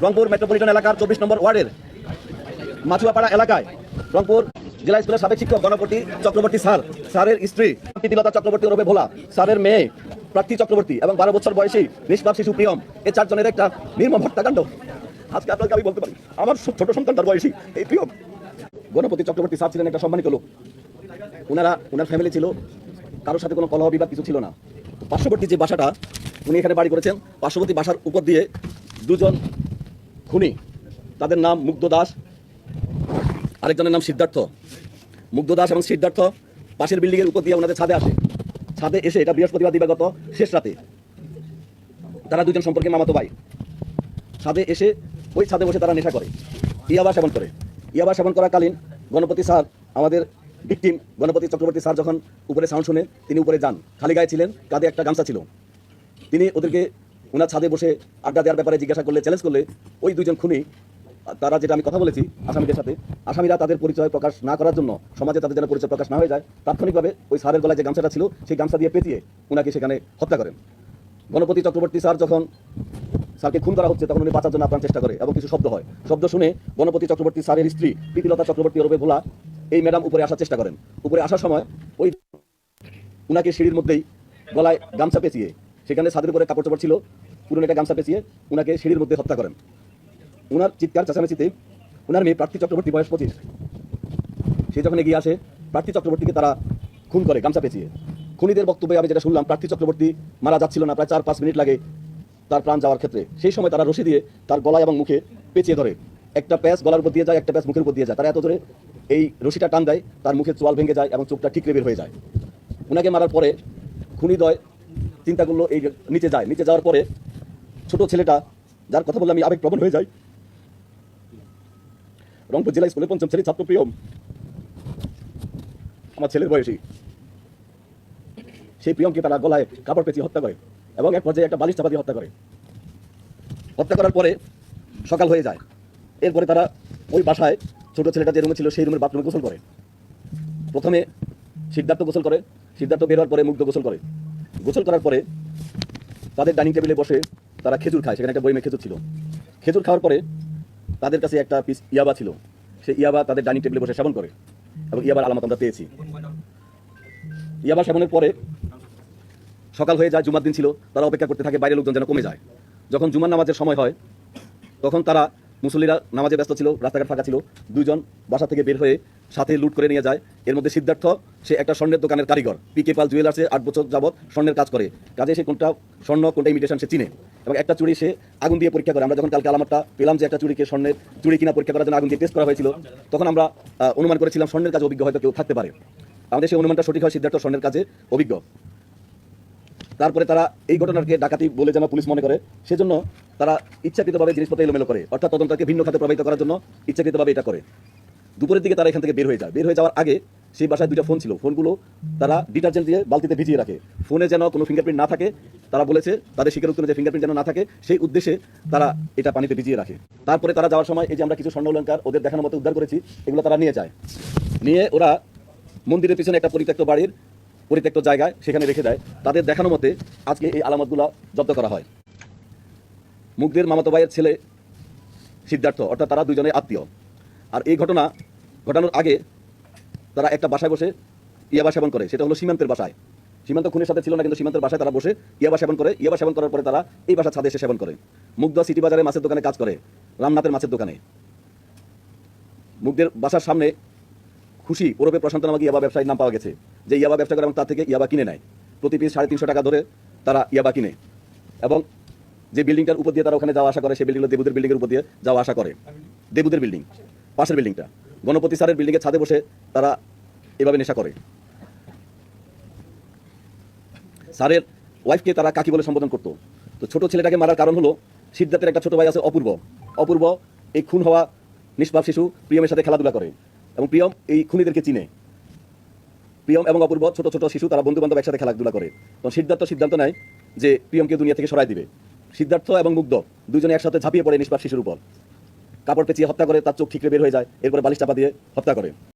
Rangpur metropolitan এলাকার 24 নম্বর ওয়ার্ডের মাছুয়াপাড়া এলাকায় রংপুর জেলা স্কুলের সাবেক শিক্ষক গণপতি চক্রবর্তী স্যারের স্ত্রী প্রীতিলতা চক্রবর্তী ওরফে ভোলা, স্যারের মেয়ে প্রার্থী চক্রবর্তী এবং 12 বছর বয়সী নিষ্পাপ শিশু প্রিয়ম, এই চারজনের একটা নির্মম হত্যাকাণ্ড। আজকে আপনাকে আমি বলতে পারি, আমার ছোট সন্তানটার বয়সী এই প্রিয়ম। গণপতি চক্রবর্তী স্যার ছিলেন একটা সম্মানিত লোক। ওনার ফ্যামিলি ছিল, কারোর সাথে কোনো কলহ বিবাদ কিছু ছিল না। পার্শ্ববর্তী যে বাসাটা উনি এখানে বাড়ি করেছেন, পার্শ্ববর্তী বাসার উপর দিয়ে দুজন খুনি, তাদের নাম মুগ্ধ দাস, আরেকজনের নাম সিদ্ধার্থ। মুগ্ধ দাস এবং সিদ্ধার্থ পাশের বিল্ডিংয়ের উপর দিয়ে ওনাদের ছাদে আসে। ছাদে এসে, এটা বৃহস্পতিবার দিবাগত শেষ রাতে, তারা দুজন সম্পর্কে মামাতো ভাই। ছাদে এসে ওই ছাদে বসে তারা নেশা করে, ইয়াবা সেবন করে। ইয়াবা সেবন করাকালীন গণপতি স্যার, আমাদের ভিকটিম গণপতি চক্রবর্তী স্যার যখন উপরে সাউন্ড শুনে তিনি উপরে যান। খালি গায়ে ছিলেন, কাঁধে একটা গামছা ছিল। তিনি ওদেরকে ওনার ছাদে বসে আড্ডা দেওয়ার ব্যাপারে জিজ্ঞাসা করলে, চ্যালেঞ্জ করলে, ওই দুজন খুনি, তারা যেটা আমি কথা বলেছি আসামিদের সাথে, আসামিরা তাদের পরিচয় প্রকাশ না করার জন্য, সমাজে তাদের যেন পরিচয় প্রকাশ না হয়ে যায়, তাৎক্ষণিকভাবে ওই স্যারের গলায় যে গামছাটা ছিল সেই গামছা দিয়ে পেঁচিয়ে ওনাকে সেখানে হত্যা করেন। গণপতি চক্রবর্তী স্যার যখন স্যারকে খুন করা হচ্ছে তখন উনি বাঁচার জন্য আপ্রাণ চেষ্টা করে এবং কিছু শব্দ হয়। শব্দ শুনে গণপতি চক্রবর্তী স্যারের স্ত্রী প্রীতিলতা চক্রবর্তী ওরফে ভোলা, এই ম্যাডাম উপরে আসার চেষ্টা করেন। উপরে আসার সময় ওই উনাকে সিঁড়ির মধ্যেই গলায় গামছা পেঁচিয়ে, সেখানে ছাদের উপরে কাপড় চোপড় ছিল, পুরনো একটা গামছা পেঁচিয়ে উনাকে সিঁড়ির মধ্যে হত্যা করেন। উনার চিৎকার চেঁচামেচিতে উনার মেয়ে প্রার্থী চক্রবর্তী, বয়স 25, সে যখন এগিয়ে আসে, প্রার্থী চক্রবর্তীকে তারা খুন করে গামছা পেঁচিয়ে। খুনিদের বক্তব্যে আমি যেটা শুনলাম, প্রার্থী চক্রবর্তী মারা যাচ্ছিল না, প্রায় 4-5 মিনিট লাগে তার প্রাণ যাওয়ার ক্ষেত্রে। সেই সময় তারা রশি দিয়ে তার গলায় এবং মুখে পেঁচিয়ে ধরে। একটা প্যাঁচ গলার উপর দিয়ে যায়, একটা প্যাঁচ মুখের উপর দিয়ে যায়। তারা এত জোরে এই রশিটা টান দেয়, তার মুখের চোয়াল ভেঙে যায় এবং চোখটা ঠিকরে বের হয়ে যায়। উনাকে মারার পরে খুনিদ্বয় চিন্তা করলো এই নিচে যায়। নিচে যাওয়ার পরে ছোট ছেলেটা, যার কথা বললে আমি আবেগপ্রবণ হয়ে যাই, রংপুর জেলা স্কুলের 5ম শ্রেণীর ছাত্র প্রিয়ম, আমার ছেলের বয়সী, সেই প্রিয়মকে তারা গলায় কাপড় পেঁচিয়ে হত্যা করে এবং এক পর্যায়ে একটা বালিশ চাপা দিয়ে হত্যা করে। হত্যা করার পরে সকাল হয়ে যায়। এরপরে তারা ওই বাসায় ছোট ছেলেটা যে রুমে ছিল সেই রুমের বাথরুমে গোসল করে। প্রথমে সিদ্ধার্থ গোসল করে, সিদ্ধার্থ বের হওয়ার পরে মুগ্ধ গোসল করে। গোসল করার পরে তাদের ডাইনিং টেবিলে বসে তারা খেজুর খায়। সেখানে একটা বইমে খেজুর ছিল। খেজুর খাওয়ার পরে তাদের কাছে একটা পিস ইয়াবা ছিল। সেই ইয়াবা তাদের ডাইনিং টেবিলে বসে সেবন করে এবং ইয়াবার আলামত আমরা পেয়েছি। ইয়াবা সেবনের পরে সকাল হয়ে যায়, জুমার দিন ছিল, তারা অপেক্ষা করতে থাকে বাইরের লোকজন যেন কমে যায়। যখন জুমার নামাজের সময় হয় তখন তারা, মুসল্লিরা নামাজে ব্যস্ত ছিল, রাস্তাঘাট ফাঁকা ছিল, দুইজন বাসা থেকে বের হয়ে সাথে লুট করে নিয়ে যায়। এর মধ্যে সিদ্ধার্থ, সে একটা স্বর্ণের দোকানের কারিগর, পিকে পাল জুয়েলার্সে 8 বছর যাবৎ স্বর্ণের কাজ করে। কাজে সে কোনটা স্বর্ণ কোনটা ইমিটেশন সে চিনে এবং একটা চুড়ি সে আগুন দিয়ে পরীক্ষা করে। আমরা যখন কালকে আলামতটা পেলাম যে একটা চুড়িকে স্বর্ণের চুড়ি কিনা পরীক্ষা করার জন্য আগুন দিয়ে টেস্ট করা হয়েছিল, তখন আমরা অনুমান করেছিলাম স্বর্ণের কাজে অভিজ্ঞ হয়তো কেউ থাকতে পারে। আমাদের সেই অনুমানটা সঠিক হয়, সিদ্ধার্থ স্বর্ণের কাজে অভিজ্ঞ। তারপরে তারা এই ঘটনাকে ডাকাতি বলে যেন পুলিশ মনে করে, সেজন্য তারা ইচ্ছাকৃতভাবে জিনিসপত্র এলোমেলো করে, অর্থাৎ তদন্তকে ভিন্ন খাতে প্রভাবিত করার জন্য ইচ্ছাকৃতভাবে এটা করে। দুপুরের দিকে তারা এখান থেকে বের হয়ে যায়। বের হয়ে যাওয়ার আগে সেই বাসায় 2টা ফোন ছিল, ফোনগুলো তারা ডিটারজেন্ট দিয়ে বালতিতে ভিজিয়ে রাখে। ফোনে যেন কোনো ফিঙ্গারপ্রিন্ট না থাকে, তারা বলেছে তাদের স্বীকারোক্তি অনুযায়ী ফিঙ্গারপ্রিন্ট যেন না থাকে, সেই উদ্দেশ্যে তারা এটা পানিতে ভিজিয়ে রাখে। তারপরে তারা যাওয়ার সময় এই যে আমরা কিছু স্বর্ণ অলংকার ওদের দেখানোর মতো উদ্ধার করেছি, এগুলো তারা নিয়ে যায়। নিয়ে ওরা মন্দিরের পিছনে একটা পরিত্যক্ত বাড়ির পরিত্যক্ত জায়গায় সেখানে রেখে দেয়। তাদের দেখানো মতে আজকে এই আলামতগুলো জব্দ করা হয়। মুগ্ধের মামাতো ভাইয়ের ছেলে সিদ্ধার্থ, অর্থাৎ তারা দুজনে আত্মীয়। আর এই ঘটনা ঘটানোর আগে তারা একটা বাসায় বসে ইয়াবা সেবন করে, সেটা হলো সীমান্তের বাসায়। সীমান্ত খুনের সাথে ছিল না, কিন্তু সীমান্তের বাসায় তারা বসে ইয়াবা সেবন করে। ইয়াবা সেবন করার পরে তারা এই বাসার ছাদে এসে সেবন করে। মুগ্ধ সিটি বাজারে মাছের দোকানে কাজ করে, রামনাথের মাছের দোকানে। মুগ্ধের বাসার সামনে খুশি ওরফে প্রশান্ত নামক ইয়াবা ব্যবসায়ীর নাম পাওয়া গেছে, যে ইয়াবা ব্যবসা করে এবং তার থেকে ইয়াবা কিনে নেয়। প্রতি পিস 350 টাকা ধরে তারা ইয়াবা কিনে এবং যে বিল্ডিংটার উপর দিয়ে তারা ওখানে যাওয়া আসা করে, সেই বিল্ডিংগুলো দেবুদের বিল্ডিংয়ের উপর দিয়ে যাওয়া আসা করে। দেবুদের বিল্ডিং, পাশের বিল্ডিংটা গণপতি স্যারের বিল্ডিংয়ের ছাদে বসে তারা এভাবে নেশা করে। স্যারের ওয়াইফকে তারা কাকি বলে সম্বোধন করতো। তো ছোট ছেলেটাকে মারার কারণ হলো সিদ্ধার্থের একটা ছোট ভাই আছে অপূর্ব। অপূর্ব এই খুন হওয়া নিষ্পাপ শিশু প্রিয়মের সাথে খেলাধুলা করে এবং প্রিয়ম এই খুনিদেরকে চিনে। প্রিয়ম এবং অপূর্ব ছোট ছোট শিশু, তারা বন্ধু বান্ধব একসাথে খেলাধুলা করে। তখন সিদ্ধার্থ সিদ্ধান্ত নেয় যে প্রিয়মকে দুনিয়া থেকে সরাই দিবে। সিদ্ধার্থ এবং মুগ্ধ দুজনে একসাথে ঝাঁপিয়ে পড়ে নিষ্পাপ শিশুর উপর, কাপড় পেঁচিয়ে হত্যা করে, তার চোখ ঠিকরে বের হয়ে যায়। এরপরে বালিশ চাপা দিয়ে হত্যা করে।